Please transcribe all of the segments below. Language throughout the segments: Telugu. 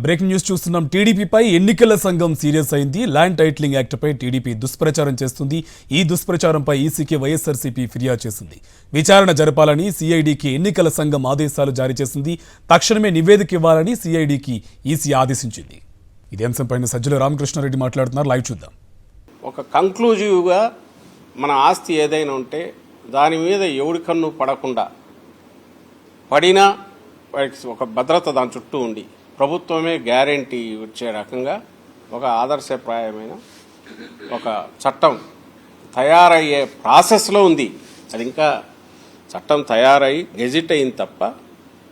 బ్రేకింగ్ న్యూస్ చూస్తున్నాం. టీడీపీపై ఎన్నికల సంఘం సీరియస్ అయింది. ల్యాండ్ టైటిలింగ్ యాక్ట్ పై టీడీపీ దుష్ప్రచారం చేస్తుంది. ఈ దుష్ప్రచారంపై ఈసీకి వైఎస్ఆర్సీపీ ఫిర్యాదు చేసింది. విచారణ జరపాలని సిఐడికి ఎన్నికల సంఘం ఆదేశాలు జారీ చేసింది. తక్షణమే నివేదిక ఇవ్వాలని సిఐడికి ఈసీ ఆదేశించింది. ఇదే అంశంపై సజ్జల రామకృష్ణారెడ్డి మాట్లాడుతున్నారు. లైవ్ చూద్దాం. ఒక కంక్లూజివ్గా మన ఆస్తి ఏదైనా ఉంటే దాని మీద ఎవడి కన్ను పడకుండా పడినా ఒక భద్రత దాని చుట్టూ ఉండి ప్రభుత్వమే గ్యారెంటీ వచ్చే రకంగా ఒక ఆదర్శప్రాయమైన ఒక చట్టం తయారయ్యే ప్రాసెస్లో ఉంది. అది ఇంకా చట్టం తయారై గెజిట్ అయింది తప్ప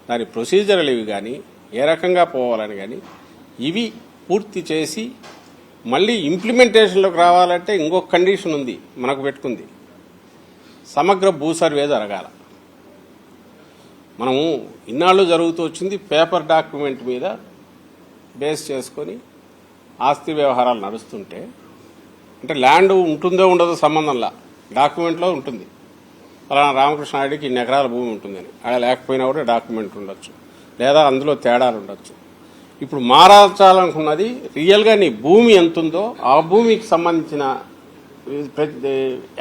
దాని ప్రొసీజర్లు ఇవి కానీ ఏ రకంగా పోవాలని కానీ ఇవి పూర్తి చేసి మళ్ళీ ఇంప్లిమెంటేషన్లోకి రావాలంటే ఇంకొక కండిషన్ ఉంది మనకు పెట్టుకుంది. సమగ్ర భూ సర్వే జరగాల. మనము ఇన్నాళ్ళు జరుగుతూ వచ్చింది పేపర్ డాక్యుమెంట్ మీద బేస్ చేసుకొని ఆస్తి వ్యవహారాలు నడుస్తుంటే, అంటే ల్యాండ్ ఉంటుందో ఉండదో సంబంధంలా డాక్యుమెంట్లో ఉంటుంది. అలా రామకృష్ణ నాయుడికి ఇన్ని ఎకరాల భూమి ఉంటుందని, అలా లేకపోయినా కూడా డాక్యుమెంట్ ఉండొచ్చు, లేదా అందులో తేడాలు ఉండొచ్చు. ఇప్పుడు మారాల్చాలనుకున్నది రియల్గా నీ భూమి ఎంతుందో ఆ భూమికి సంబంధించిన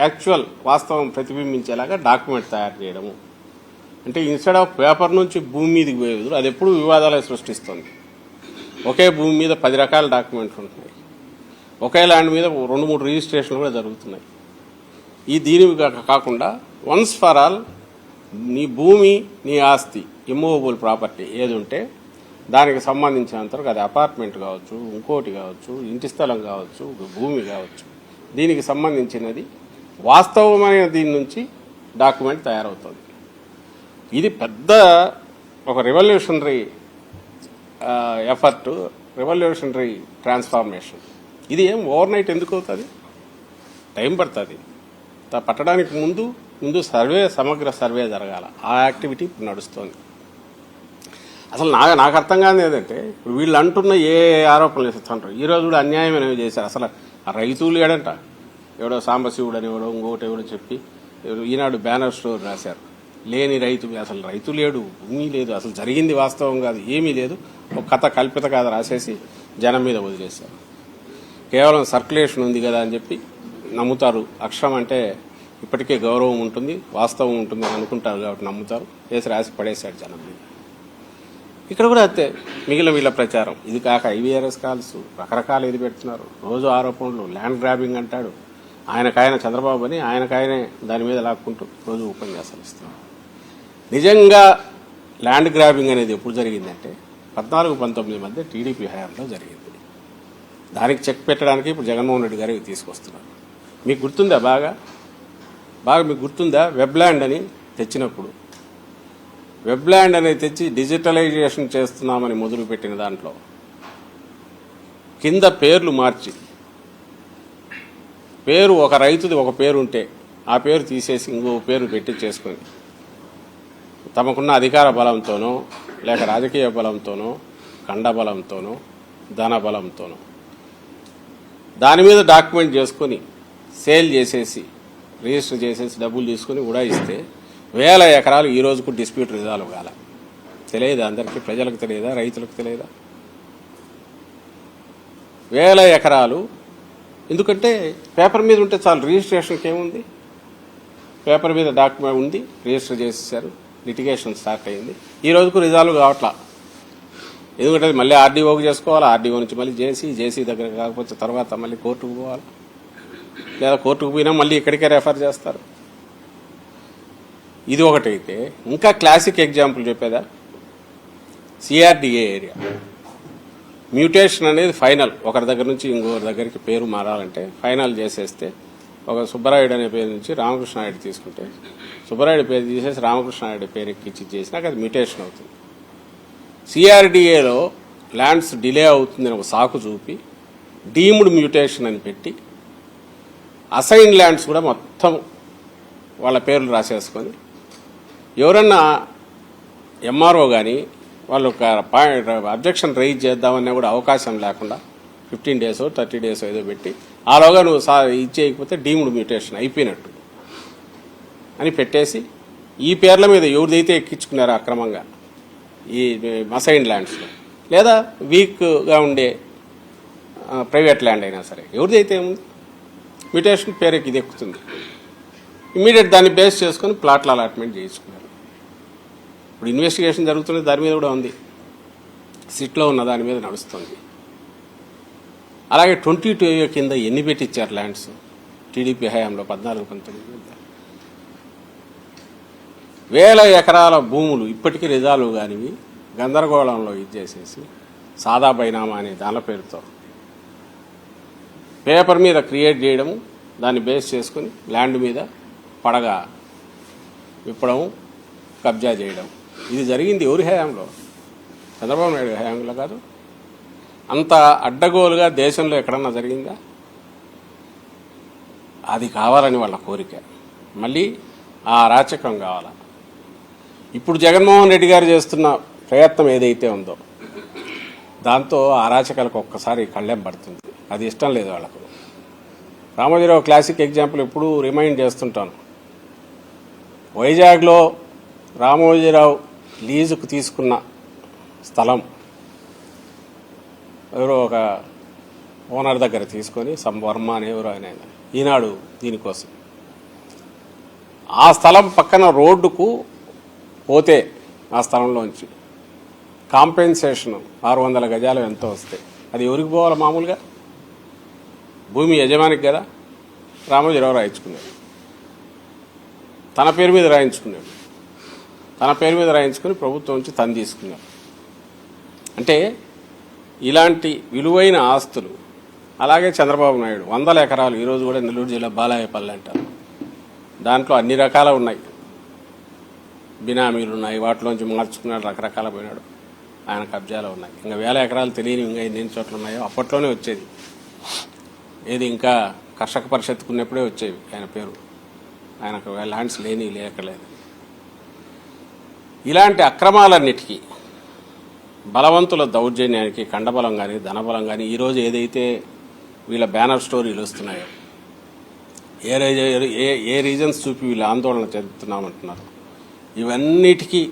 యాక్చువల్ వాస్తవం ప్రతిబింబించేలాగా డాక్యుమెంట్ తయారు చేయడము. అంటే ఇన్స్టెడ్ ఆఫ్ పేపర్ నుంచి భూమి మీదకి పోయేది అది ఎప్పుడు వివాదాలే సృష్టిస్తుంది. ఒకే భూమి మీద 10 రకాల డాక్యుమెంట్లు ఉంటున్నాయి. ఒకే ల్యాండ్ మీద 2-3 రిజిస్ట్రేషన్లు కూడా జరుగుతున్నాయి. దీని కాకుండా వన్స్ ఫర్ ఆల్ నీ భూమి, నీ ఆస్తి, ఇమ్మూవబుల్ ప్రాపర్టీ ఏది ఉంటే దానికి సంబంధించినంతవరకు అది అపార్ట్మెంట్ కావచ్చు, ఇంకోటి కావచ్చు, ఇంటి స్థలం కావచ్చు, భూమి కావచ్చు, దీనికి సంబంధించినది వాస్తవమైన దీని నుంచి డాక్యుమెంట్ తయారవుతుంది. ఇది పెద్ద ఒక రెవల్యూషనరీ ఎఫర్ట్, రెవల్యూషనరీ ట్రాన్స్ఫార్మేషన్. ఇది ఏం ఓవర్ నైట్ ఎందుకు అవుతుంది? టైం పడుతుంది. పట్టడానికి ముందు సమగ్ర సర్వే జరగాల. ఆ యాక్టివిటీ ఇప్పుడు నడుస్తోంది. అసలు నాకు అర్థం కాదు ఏంటంటే, ఇప్పుడు వీళ్ళు అంటున్న ఏ ఆరోపణలు చేస్తుంటారు. ఈరోజు కూడా అన్యాయం అనేవి చేశారు. అసలు ఆ రైతులు ఏడంట, ఎవడో సాంబశివుడు అని ఎవడో ఇంకోటి ఎవడో చెప్పి ఈనాడు బ్యానర్ స్టోర్ రాశారు. లేని రైతు, అసలు రైతు లేడు, భూమి లేదు, అసలు జరిగింది వాస్తవం కాదు, ఏమీ లేదు, ఒక కథ కల్పిత కథ రాసేసి జనం మీద వదిలేశారు. కేవలం సర్క్యులేషన్ ఉంది కదా అని చెప్పి నమ్ముతారు. అక్షరం అంటే ఇప్పటికే గౌరవం ఉంటుంది, వాస్తవం ఉంటుంది అని అనుకుంటారు కాబట్టి నమ్ముతారు. వేసి రాసి పడేశాడు జనం మీద. ఇక్కడ కూడా అంతే మిగిలిన వీళ్ళ ప్రచారం. ఇది కాక ఐవీఆర్ఎస్ కాల్స్ రకరకాల ఇది పెడుతున్నారు. రోజు ఆరోపణలు, ల్యాండ్ గ్రాబింగ్ అంటాడు, ఆయనకాయన చంద్రబాబు అని ఆయనకాయనే దాని మీద లాక్కుంటూ రోజు ఉపన్యాసాలు ఇస్తున్నారు. నిజంగా ల్యాండ్ గ్రాబింగ్ అనేది ఎప్పుడు జరిగిందంటే 14-19 మధ్య టీడీపీ హయాంలో జరిగింది. దానికి చెక్ పెట్టడానికి ఇప్పుడు జగన్మోహన్ రెడ్డి గారికి తీసుకొస్తున్నారు. మీకు గుర్తుందా? బాగా మీకు గుర్తుందా? వెబ్ ల్యాండ్ అని తెచ్చినప్పుడు, వెబ్ ల్యాండ్ అనేది తెచ్చి డిజిటలైజేషన్ చేస్తున్నామని మొదలుపెట్టిన దాంట్లో కింద పేర్లు మార్చి, పేరు ఒక రైతుది ఒక పేరు ఉంటే ఆ పేరు తీసేసి ఇంకో పేరు పెట్టి చేసుకుని తమకున్న అధికార బలంతోనో లేక రాజకీయ బలంతోనో కండ బలంతోనో ధన బలంతోనో దాని మీద డాక్యుమెంట్ చేసుకుని సేల్ చేసేసి రిజిస్టర్ చేసేసి డబ్బులు తీసుకుని ఉడాయిస్తే 1000 ఎకరాలు ఈ రోజుకు డిస్ప్యూట్ రిజాల్వ్ కాల. తెలియదా అందరికీ? ప్రజలకు తెలియదా? రైతులకు తెలియదా? 1000 ఎకరాలు. ఎందుకంటే పేపర్ మీద ఉంటే చాలు, రిజిస్ట్రేషన్కి ఏముంది? పేపర్ మీద డాక్యుమెంట్ ఉంది, రిజిస్టర్ చేసేసారు, లిటిగేషన్ స్టార్ట్ అయింది. ఈ రోజుకు రిజాల్వ్ కావట్లా. ఎందుకంటే మళ్ళీ ఆర్డీఓకి చేసుకోవాలి, ఆర్డీఓ నుంచి మళ్ళీ జేసీ దగ్గర కాకపోతే తర్వాత మళ్ళీ కోర్టుకు పోవాలి, లేదా కోర్టుకు పోయినా మళ్ళీ ఇక్కడికే రెఫర్ చేస్తారు. ఇది ఒకటైతే, ఇంకా క్లాసిక్ ఎగ్జాంపుల్ చెప్పేదా? సిఆర్డిఏ ఏరియా మ్యూటేషన్ అనేది ఫైనల్. ఒకరి దగ్గర నుంచి ఇంకొకరి దగ్గరికి పేరు మారాలంటే ఫైనల్ చేసేస్తే, ఒక సుబ్బరాయుడు అనే పేరు నుంచి రామకృష్ణ నాయుడు తీసుకుంటే సుబ్బరాయుడు పేరు తీసేసి రామకృష్ణ నాయుడు పేరు ఎక్కించి చేసినాక అది మ్యూటేషన్ అవుతుంది. సిఆర్డిఏలో ల్యాండ్స్ డిలే అవుతుందని ఒక సాకు చూపి డీమ్డ్ మ్యూటేషన్ అని పెట్టి అసైన్ ల్యాండ్స్ కూడా మొత్తం వాళ్ళ పేర్లు రాసేసుకొని ఎవరన్నా ఎంఆర్ఓ కానీ వాళ్ళు ఒక అబ్జెక్షన్ రైజ్ చేద్దామన్నా కూడా అవకాశం లేకుండా 15 days 30 days ఏదో పెట్టి ఆలోగా నువ్వు ఇచ్చేయకపోతే డీమ్డ్ మ్యూటేషన్ అయిపోయినట్టు అని పెట్టేసి ఈ పేర్ల మీద ఎవరిదైతే ఎక్కించుకున్నారో అక్రమంగా ఈ అసైన్డ్ ల్యాండ్స్లో లేదా వీక్గా ఉండే ప్రైవేట్ ల్యాండ్ అయినా సరే ఎవరిది అయితే ఏముంది, మ్యూటేషన్ పేరుకి ఇది ఎక్కుతుంది, ఇమీడియట్ దాన్ని బేస్ చేసుకొని ప్లాట్ల అలాట్మెంట్ చేయించుకున్నారు. ఇప్పుడు ఇన్వెస్టిగేషన్ జరుగుతున్నది దాని మీద కూడా ఉంది, సిట్లో ఉన్న దాని మీద నడుస్తుంది. అలాగే 22 కింద ఎన్ని పెట్టించారు ల్యాండ్స్ టీడీపీ హయాంలో 14-19 వేల ఎకరాల భూములు ఇప్పటికీ రిజాల్వ్ కానివి గందరగోళంలో ఇచ్చేసేసి సాదా బైనామా అనే దాని పేరుతో పేపర్ మీద క్రియేట్ చేయడము, దాన్ని బేస్ చేసుకుని ల్యాండ్ మీద పడగా విప్పడం, కబ్జా చేయడం. ఇది జరిగింది ఎవరి హయాంలో? చంద్రబాబు నాయుడు హయాంలో కాదు. అంత అడ్డగోలుగా దేశంలో ఎక్కడన్నా జరిగిందా? అది కావాలని వాళ్ళ కోరిక. మళ్ళీ ఆ అరాచకం కావాలా? ఇప్పుడు జగన్మోహన్ రెడ్డి గారు చేస్తున్న ప్రయత్నం ఏదైతే ఉందో దాంతో అరాచకాలకు ఒక్కసారి కళ్ళెం పడుతుంది. అది ఇష్టం లేదు వాళ్ళకు. రామోజీరావు క్లాసిక్ ఎగ్జాంపుల్ ఎప్పుడూ రిమైండ్ చేస్తుంటాను. వైజాగ్లో రామోజీరావు లీజుకు తీసుకున్న స్థలం ఎవరో ఒక ఓనర్ దగ్గర తీసుకొని వర్మ అని ఎవరో ఆయన ఈనాడు దీనికోసం ఆ స్థలం పక్కన రోడ్డుకు పోతే ఆ స్థలంలోంచి కాంపెన్సేషన్ 600 గజాలు ఎంతో వస్తాయి. అది ఎవరికి పోవాలి? మామూలుగా భూమి యజమానికి కదా. రామోజీరావు రాయించుకున్నాడు, తన పేరు మీద రాయించుకున్నాడు, తన పేరు మీద రాయించుకుని ప్రభుత్వం నుంచి తను తీసుకున్నాడు. అంటే ఇలాంటి విలువైన ఆస్తులు. అలాగే చంద్రబాబు నాయుడు 100 ఎకరాలు ఈరోజు కూడా నెల్లూరు జిల్లా బాలాయపల్లి అంటారు, దాంట్లో అన్ని రకాల ఉన్నాయి, బినామీలు ఉన్నాయి, వాటిలోంచి మార్చుకున్నాడు, రకరకాల పోయినాడు, ఆయన కబ్జాలో ఉన్నాయి. ఇంకా 1000 ఎకరాలు తెలియని ఇంకా ఎన్ని చోట్ల ఉన్నాయో అప్పట్లోనే వచ్చేది. ఏది ఇంకా కర్షక పరిషత్తుకున్నప్పుడే వచ్చేవి ఆయన పేరు. ఆయనకు ల్యాండ్స్ లేకలేదు. ఇలాంటి అక్రమాలన్నిటికీ బలవంతుల దౌర్జన్యానికి కండబలం కానీ ధనబలం కానీ ఈరోజు ఏదైతే వీళ్ళ బ్యానర్ స్టోరీలు వస్తున్నాయో, ఏ రీజన్స్ చూపి వీళ్ళు ఆందోళన చెందుతున్నామంటున్నారు, ఇవన్నిటికీ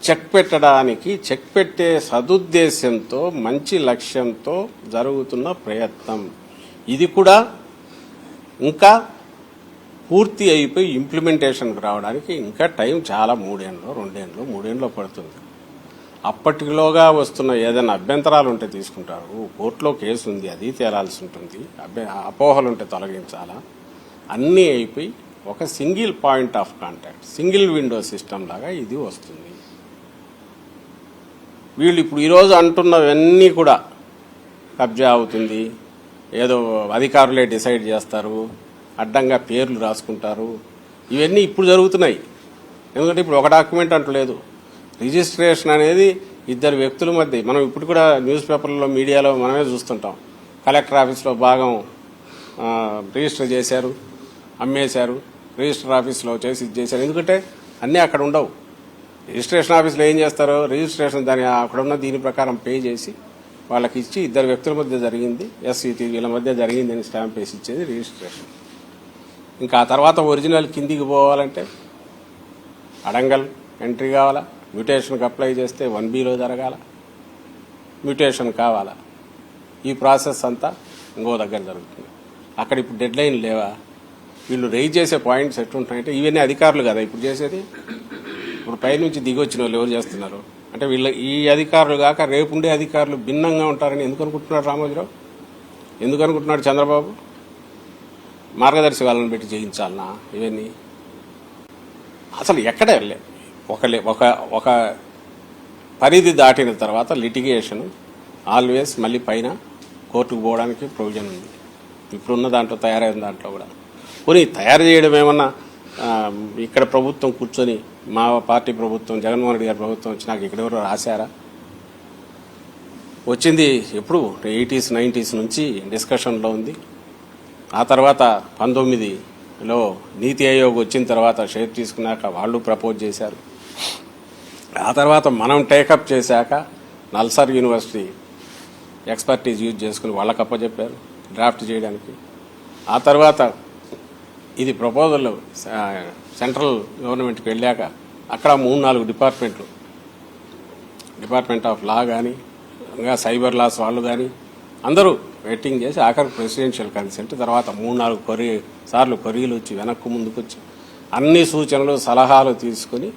చెక్ పెట్టడానికి, చెక్ పెట్టే సదుద్దేశంతో, మంచి లక్ష్యంతో జరుగుతున్న ప్రయత్నం. ఇది కూడా ఇంకా పూర్తి అయిపోయి ఇంప్లిమెంటేషన్కి రావడానికి ఇంకా టైం చాలా 3 ఏళ్ళు 2 ఏళ్ళు పడుతుంది. అప్పటిలోగా వస్తున్న ఏదైనా అభ్యంతరాలు ఉంటే తీసుకుంటారు, కోర్టులో కేసు ఉంది అది తేలాల్సి ఉంటుంది, అపోహలుంటే తొలగించాలా, అన్నీ అయిపోయి ఒక single point of contact, single window system లాగా ఇది వస్తుంది. వీళ్ళు ఇప్పుడు ఈరోజు అంటున్నవన్నీ కూడా కబ్జా అవుతుంది, ఏదో అధికారులే డిసైడ్ చేస్తారు, అడ్డంగా పేర్లు రాసుకుంటారు, ఇవన్నీ ఇప్పుడు జరుగుతున్నాయి. ఎందుకంటే ఇప్పుడు ఒక డాక్యుమెంట్ అంటూ లేదు. రిజిస్ట్రేషన్ అనేది 2 వ్యక్తుల మధ్య. మనం ఇప్పుడు కూడా న్యూస్ పేపర్లలో, మీడియాలో మనమే చూస్తుంటాం. కలెక్టర్ ఆఫీస్లో భాగం రిజిస్టర్ చేశారు, అమ్మేశారు, రిజిస్టర్ ఆఫీస్లో చేసి చేశారు. ఎందుకంటే అన్నీ అక్కడ ఉండవు. రిజిస్ట్రేషన్ ఆఫీస్లో ఏం చేస్తారో రిజిస్ట్రేషన్ దాని అక్కడ ఉన్న దీని ప్రకారం పే చేసి వాళ్ళకి ఇచ్చి 2 వ్యక్తుల మధ్య జరిగింది, ఎస్సీటీ వీళ్ళ మధ్య జరిగింది అని స్టాంప్ వేసి ఇచ్చేది రిజిస్ట్రేషన్. ఇంకా ఆ తర్వాత ఒరిజినల్ కిందికి పోవాలంటే అడంగల్ ఎంట్రీ కావాలా, మ్యూటేషన్కి అప్లై చేస్తే 1Bలో జరగాల, మ్యూటేషన్ కావాలా. ఈ ప్రాసెస్ అంతా ఇంకో దగ్గర జరుగుతుంది. అక్కడ ఇప్పుడు డెడ్ లైన్ లేవా? వీళ్ళు రైజ్ చేసే పాయింట్స్ ఎట్లుంటాయంటే ఇవన్నీ అధికారులు కదా ఇప్పుడు చేసేది. ఇప్పుడు పైనుంచి దిగి వచ్చిన వాళ్ళు ఎవరు చేస్తున్నారు అంటే వీళ్ళ ఈ అధికారులు కాక రేపు ఉండే అధికారులు భిన్నంగా ఉంటారని ఎందుకు అనుకుంటున్నాడు రామోజీరావు? ఎందుకు అనుకుంటున్నాడు చంద్రబాబు? మార్గదర్శి వాళ్ళని పెట్టి చేయించాలనా ఇవన్నీ? అసలు ఎక్కడ ఒక పరిధి దాటిన తర్వాత లిటిగేషన్ ఆల్వేస్ మళ్ళీ పైన కోర్టుకు పోవడానికి ప్రొవిజన్ ఉంది. ఇప్పుడున్న దాంట్లో తయారైన దాంట్లో కూడా పోనీ తయారు చేయడం ఏమన్నా ఇక్కడ ప్రభుత్వం కూర్చొని మా పార్టీ ప్రభుత్వం జగన్మోహన్ రెడ్డి గారి ప్రభుత్వం వచ్చినాక ఇక్కడెవరో రాశారా? వచ్చింది ఎప్పుడు 80s 90s నుంచి డిస్కషన్లో ఉంది. ఆ తర్వాత 19లో నీతి ఆయోగ్ వచ్చిన తర్వాత షేర్ తీసుకున్నాక వాళ్ళు ప్రపోజ్ చేశారు. ఆ తర్వాత మనం టేకప్ చేశాక నల్సార్ యూనివర్సిటీ ఎక్స్పర్టీజ్ యూజ్ చేసుకుని వాళ్ళకి అప్పచెప్పారు డ్రాఫ్ట్ చేయడానికి. ఆ తర్వాత ఇది ప్రపోజల్ సెంట్రల్ గవర్నమెంట్కి వెళ్ళాక అక్కడ 3-4 డిపార్ట్మెంట్ ఆఫ్ లా కానీ ఇంకా సైబర్ లాస్ వాళ్ళు కానీ అందరూ వెయిటింగ్ చేసి ఆఖరికి ప్రెసిడెన్షియల్ కన్సెంట్ తర్వాత 3-4 సార్లు కొరియలు వచ్చి వెనక్కు ముందుకు వచ్చి అన్ని సూచనలు సలహాలు తీసుకుని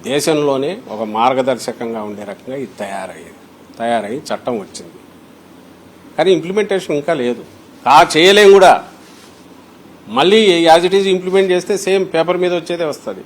దేశంలోనే ఒక మార్గదర్శకంగా ఉండే రకంగా ఇది తయారయ్యి చట్టం వచ్చింది. కానీ ఇంప్లిమెంటేషన్ ఇంకా లేదు, చేయలేం కూడా. మళ్ళీ యాజ్ ఇట్ ఈజ్ ఇంప్లిమెంట్ చేస్తే సేమ్ పేపర్ మీద వచ్చేదే వస్తుంది.